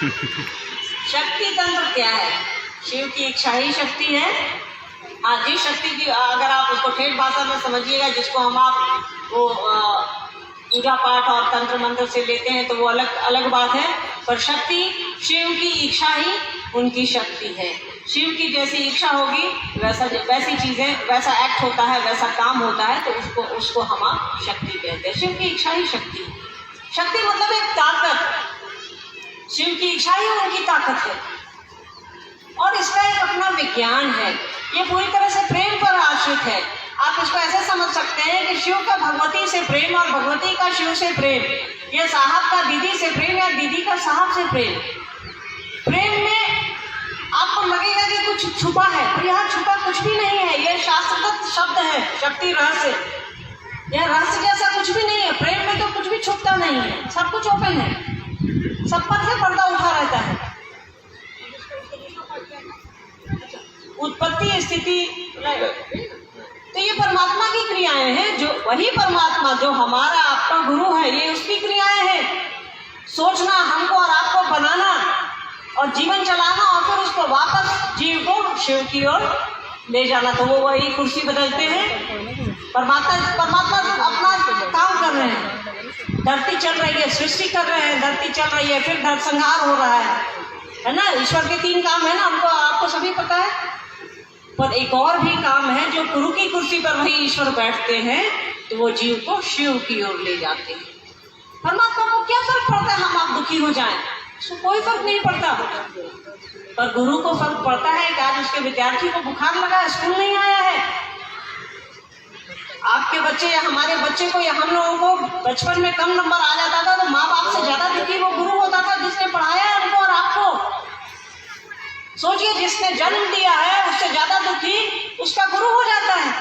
शक्ति तंत्र क्या है? शिव की इच्छा ही शक्ति है। हाँ, जिस शक्ति की अगर आप उसको ठेठ भाषा में समझिएगा, जिसको हम आप वो पूजा पाठ और तंत्र मंत्र से लेते हैं तो वो अलग अलग बात है, पर शक्ति शिव की इच्छा ही उनकी शक्ति है। शिव की जैसी इच्छा होगी वैसी चीज़ें, वैसा एक्ट होता है, वैसा काम होता है, तो उसको हम आप शक्ति कहते हैं। शिव की इच्छा ही शक्ति। शक्ति मतलब एक ताकत। शिव की इच्छा ही उनकी ताकत है और इसका एक अपना विज्ञान है। ये पूरी तरह से प्रेम पर आश्रित है। आप इसको ऐसे समझ सकते हैं कि शिव का भगवती से प्रेम और भगवती का शिव से प्रेम, ये साहब का दीदी से प्रेम या दीदी का साहब से प्रेम। प्रेम में आपको लगेगा कि कुछ छुपा है, पर यहाँ छुपा कुछ भी नहीं है। यह शास्त्रगत शब्द है, शक्ति रहस्य। यह रहस्य जैसा कुछ भी नहीं है। प्रेम में तो कुछ भी छुपता नहीं है, सब कुछ ओपन है, सब पर से पर्दा उठा रहता है। उत्पत्ति स्थिति, तो ये परमात्मा की क्रियाएं हैं। जो वही परमात्मा जो हमारा आपका गुरु है, ये उसकी क्रियाएं हैं। सोचना, हमको और आपको बनाना और जीवन चलाना और फिर उसको वापस जीव को शिव की ओर ले जाना, तो वो वही कुर्सी बदलते हैं। परमात्मा अपना काम कर रहे हैं। धरती चल रही है, सृष्टि कर रहे हैं, धरती चल रही है, फिर नरसंहार हो रहा है ना। ईश्वर के 3 काम है ना, हमको आपको सभी पता है। पर एक और भी काम है, जो गुरु की कुर्सी पर वही ईश्वर बैठते हैं, तो वो जीव को शिव की ओर ले जाते हैं। परमात्मा को क्या फर्क पड़ता है हम आप दुखी हो जाएं? उसको कोई फर्क नहीं पड़ता। पर गुरु को फर्क पड़ता है कि आज उसके विद्यार्थी को बुखार लगा है, स्कूल नहीं आया है। आपके बच्चे या हमारे बच्चे को या हम लोगों को बचपन में कम नंबर आ जाता था, तो माँ बाप से ज्यादा दुखी वो गुरु होता था जिसने पढ़ाया है हमको और आपको। सोचिए, जिसने जन्म दिया है उससे ज्यादा दुखी उसका गुरु हो जाता है।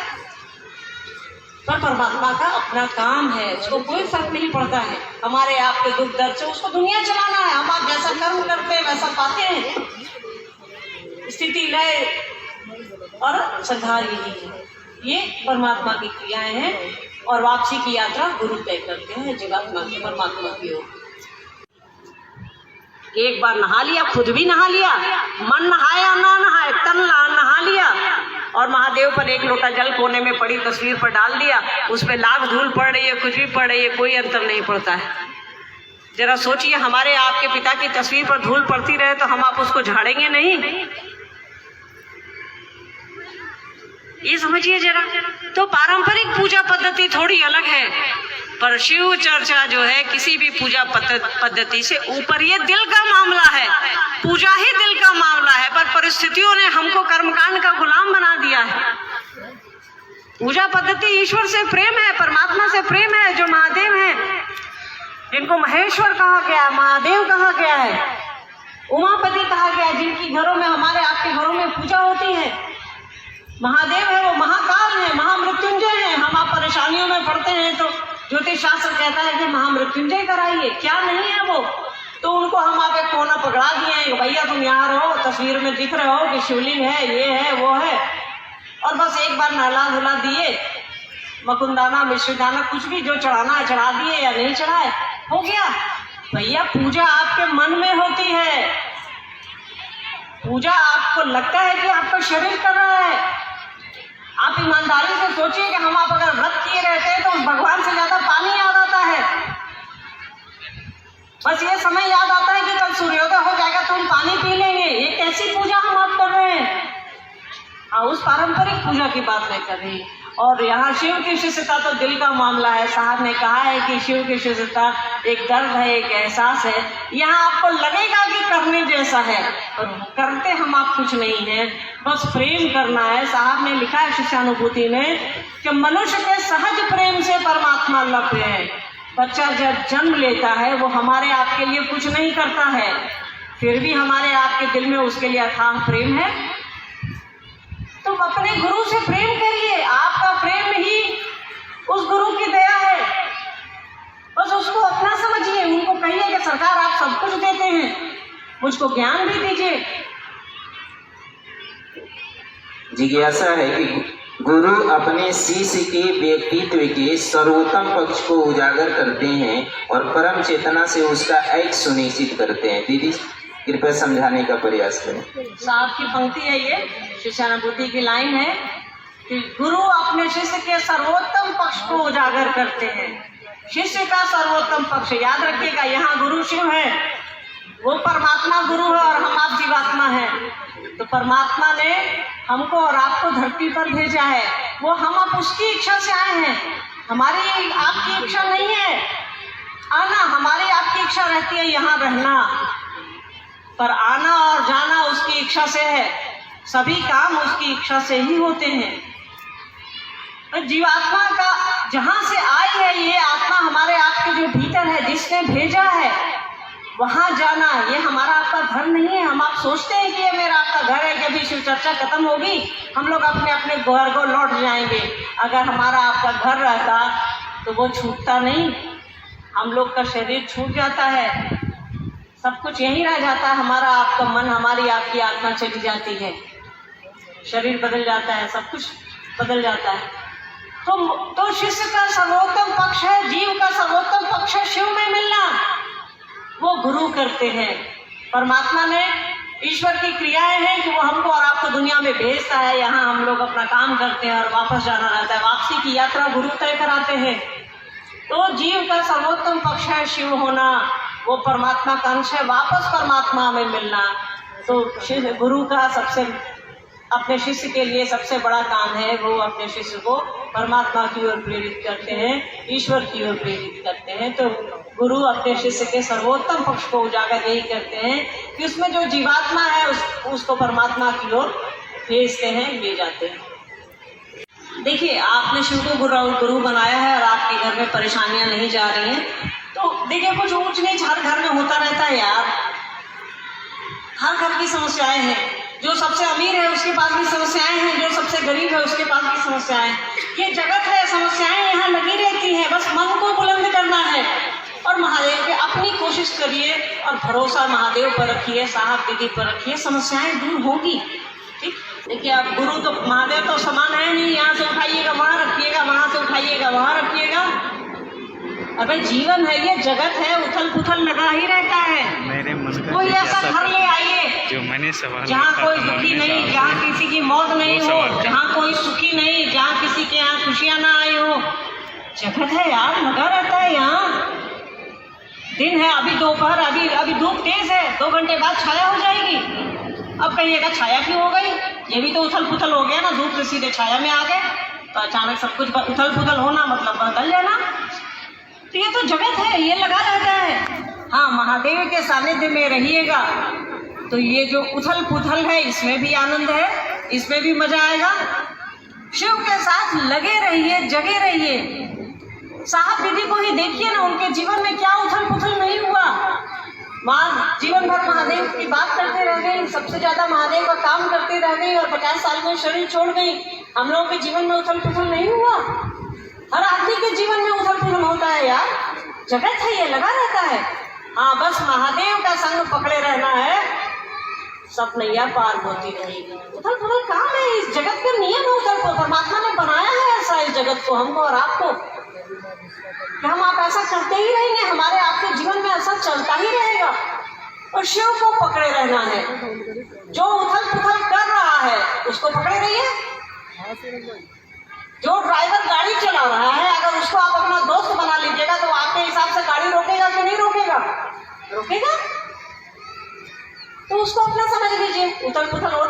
पर परमात्मा का अपना काम है, उसको कोई फर्क नहीं पड़ता है हमारे आपके दुख दर्द से। उसको दुनिया चलाना है। हम आप जैसा कर्म करते हैं वैसा पाते हैं। स्थिति लय और संहार यही है। ये परमात्मा की क्रियाएं हैं और वापसी की यात्रा गुरु तय करते हैं जीवात्मा की परमात्मा की ओर। एक बार नहा लिया, खुद भी नहा लिया, मन नहाया ना नहाए, तन नहा लिया, और महादेव पर 1 लोटा जल कोने में पड़ी तस्वीर पर डाल दिया। उस पर लाख धूल पड़ रही है, कुछ भी पड़ रही है, कोई अंतर नहीं पड़ता है। जरा सोचिए, हमारे आपके पिता की तस्वीर पर धूल पड़ती रहे तो हम आप उसको झाड़ेंगे नहीं? ये समझिए जरा। तो पारंपरिक पूजा पद्धति थोड़ी अलग है, पर शिव चर्चा जो है किसी भी पूजा पद्धति से ऊपर। ये दिल का मामला है, पूजा ही दिल का मामला है। पर परिस्थितियों ने हमको कर्मकांड का गुलाम बना दिया है। पूजा पद्धति ईश्वर से प्रेम है, परमात्मा से प्रेम है, जो महादेव है, जिनको महेश्वर कहा गया, महादेव कहा गया है, उमापति कहा गया, जिनकी घरों में, हमारे आपके घरों में पूजा होती है। महादेव है, वो महाकाल है, महामृत्युंजय है। हम आप परेशानियों में पड़ते हैं तो ज्योतिष शास्त्र कहता है कि महामृत्युंजय कराइए, क्या नहीं है वो। तो उनको हम आप एक कोना पकड़ा दिए हैं, भैया तुम यहाँ रहो, तस्वीर में दिख रहे हो कि शिवलिंग है, ये है, वो है, और बस एक बार नहला धुला दिए, मकुंदाना मिश्रदाना कुछ भी जो चढ़ाना है चढ़ा दिए या नहीं चढ़ाए, हो गया। भैया पूजा आपके मन में होती है। पूजा आपको लगता है कि आपका शरीर कर रहा है। आप ईमानदारी से सोचिए कि हम आप अगर व्रत किए रहते हैं तो उस भगवान से ज्यादा पानी याद आता है। बस ये समय याद आता है कि कल सूर्योदय हो जाएगा तो हम पानी पी लेंगे। ये कैसी पूजा हम आप कर रहे हैं? उस पारंपरिक पूजा की बात नहीं कर रही। और यहाँ शिव की शिष्यता तो दिल का मामला है। साहब ने कहा है कि शिव की शिष्यता एक दर्द है, एक एहसास है। यहाँ आपको लगेगा कि करने जैसा है, और करते हम आप कुछ नहीं है, बस प्रेम करना है। साहब ने लिखा है शिष्यानुभूति में कि मनुष्य के सहज प्रेम से परमात्मा लभ्य है। बच्चा जब जन्म लेता है वो हमारे आपके लिए कुछ नहीं करता है, फिर भी हमारे आपके दिल में उसके लिए अथाह प्रेम है। तुम अपने गुरु से प्रेम करिए, आपका प्रेम ही उस गुरु की दया है। बस उसको अपना समझिए, उनको कहिए कि सरकार आप सब कुछ देते हैं, मुझको ज्ञान भी दीजिए। जिज्ञासा है कि गुरु अपने शिष्य के व्यक्तित्व के सर्वोत्तम पक्ष को उजागर करते हैं और परम चेतना से उसका ऐक्ट सुनिश्चित करते हैं। दीदी कृपया समझाने का प्रयास करें। साहब की पंक्ति है ये, शिष्यानुभूति की लाइन है कि गुरु अपने शिष्य के सर्वोत्तम पक्ष को उजागर करते हैं। शिष्य का सर्वोत्तम पक्ष याद रखिएगा, यहाँ गुरु शिव है, वो परमात्मा गुरु है और हम आप जीवात्मा हैं। तो परमात्मा ने हमको और आपको धरती पर भेजा है, वो हम आप उसकी इच्छा से आए हैं, हमारी आपकी इच्छा नहीं है आना, हमारी आपकी इच्छा रहती है यहाँ रहना, पर आना और जाना उसकी इच्छा से है। सभी काम उसकी इच्छा से ही होते हैं। जीवात्मा का जहाँ से आई है ये आत्मा, हमारे आपके जो भीतर है, जिसने भेजा है वहाँ जाना, ये हमारा आपका घर नहीं है। हम आप सोचते हैं कि ये मेरा आपका घर है, जब शिव चर्चा खत्म होगी हम लोग अपने अपने घर को लौट जाएंगे। अगर हमारा आपका घर रहता तो वो छूटता नहीं, हम लोग का शरीर छूट जाता है, सब कुछ यहीं रह जाता है, हमारा आपका मन, हमारी आपकी आत्मा चली जाती है, शरीर बदल जाता है, सब कुछ बदल जाता है। तो शिष्य का सर्वोत्तम पक्ष है, जीव का सर्वोत्तम पक्ष है शिव में मिलना, वो गुरु करते हैं। परमात्मा ने, ईश्वर की क्रियाएं हैं कि वो हमको और आपको दुनिया में भेजता है, यहाँ हम लोग अपना काम करते हैं और वापस जाना रहता है, वापसी की यात्रा गुरु तय कराते हैं। तो जीव का सर्वोत्तम पक्ष है शिव होना, वो परमात्मा का अंश है, वापस परमात्मा में मिलना। तो गुरु का सबसे अपने शिष्य के लिए सबसे बड़ा काम है, वो अपने शिष्य को परमात्मा की ओर प्रेरित करते हैं, ईश्वर की ओर प्रेरित करते हैं। तो गुरु अपने शिष्य के सर्वोत्तम पक्ष को उजागर यही करते हैं कि उसमें जो जीवात्मा है उसको परमात्मा की ओर भेजते हैं, ले जाते हैं। देखिए, आपने शिव को गुरु बनाया है और आपके घर में परेशानियां नहीं जा रही हैं, तो देखिए कुछ ऊंच नीच हर घर में होता रहता है यार, हर घर की समस्याएं हैं। जो सबसे अमीर है उसके पास भी समस्याएं हैं, जो सबसे गरीब है उसके पास भी समस्याएं हैं। ये जगत है, समस्याएं यहाँ लगी रहती हैं, बस मन को बुलंद करना है और महादेव पे अपनी कोशिश करिए और भरोसा महादेव पर रखिए, साहब दीदी पर रखिए, समस्याएं दूर होगी। ठीक, देखिए आप गुरु तो महादेव तो समान है नहीं, यहाँ से उठाइएगा वहाँ रखिएगा, वहाँ से उठाइएगा वहाँ रखिएगा। अबे जीवन है, ये जगत है, उथल पुथल लगा ही रहता है। मेरे मन का कोई ऐसा घर ले आइए जो मैंने सवाल जहाँ कोई दुखी नहीं, जहाँ किसी की मौत नहीं हो, जहाँ कोई सुखी नहीं, जहाँ किसी के यहाँ खुशियाँ ना आई हो। जगत है यार, लगा रहता है यहाँ। दिन है, अभी दोपहर, अभी धूप तेज है, 2 घंटे बाद छाया हो जाएगी। अब कहिएगा छाया क्यों हो गई? ये भी तो उथल पुथल हो गया ना, धूप से सीधे छाया में आ गए, तो अचानक सब कुछ उथल पुथल होना मतलब बदल जाना। तो ये तो जगत है, ये लगा रहता है। हाँ, महादेव के सानिध्य में रहिएगा तो ये जो उथल पुथल है इसमें भी आनंद है, इसमें भी मजा आएगा। शिव के साथ लगे रहिए, जगे रहिए। साहब दीदी को ही देखिए ना, उनके जीवन में क्या उथल पुथल नहीं हुआ। माँ जीवन भर महादेव की बात करते रह गई, सबसे ज्यादा महादेव का काम करते रह गई और 50 साल में शरीर छोड़ गई। हम लोगों के जीवन में उथल पुथल नहीं हुआ। हर आदमी के जीवन में उथल पुथल होता है यार, जगत है, ये लगा रहता है। हाँ, बस महादेव का संग पकड़े रहना है, सब नैया पार होती रहेगी। उथल पुथल काम है, इस जगत का नियम है उथल पुथल। परमात्मा ने बनाया है ऐसा इस जगत को, हमको और आपको, कि हम आप ऐसा करते ही रहेंगे, हमारे आपके जीवन में ऐसा चलता ही रहेगा। और शिव को पकड़े रहना है, जो उथल पुथल कर रहा है उसको पकड़े रहिए। जो ड्राइवर गाड़ी चला रहा है, अगर उसको आप अपना दोस्त बना लीजिएगा तो आपके हिसाब से गाड़ी रोकेगा कि नहीं रोकेगा? रोकेगा। तो उसको अपना समझ लीजिए, उथल पुथल हो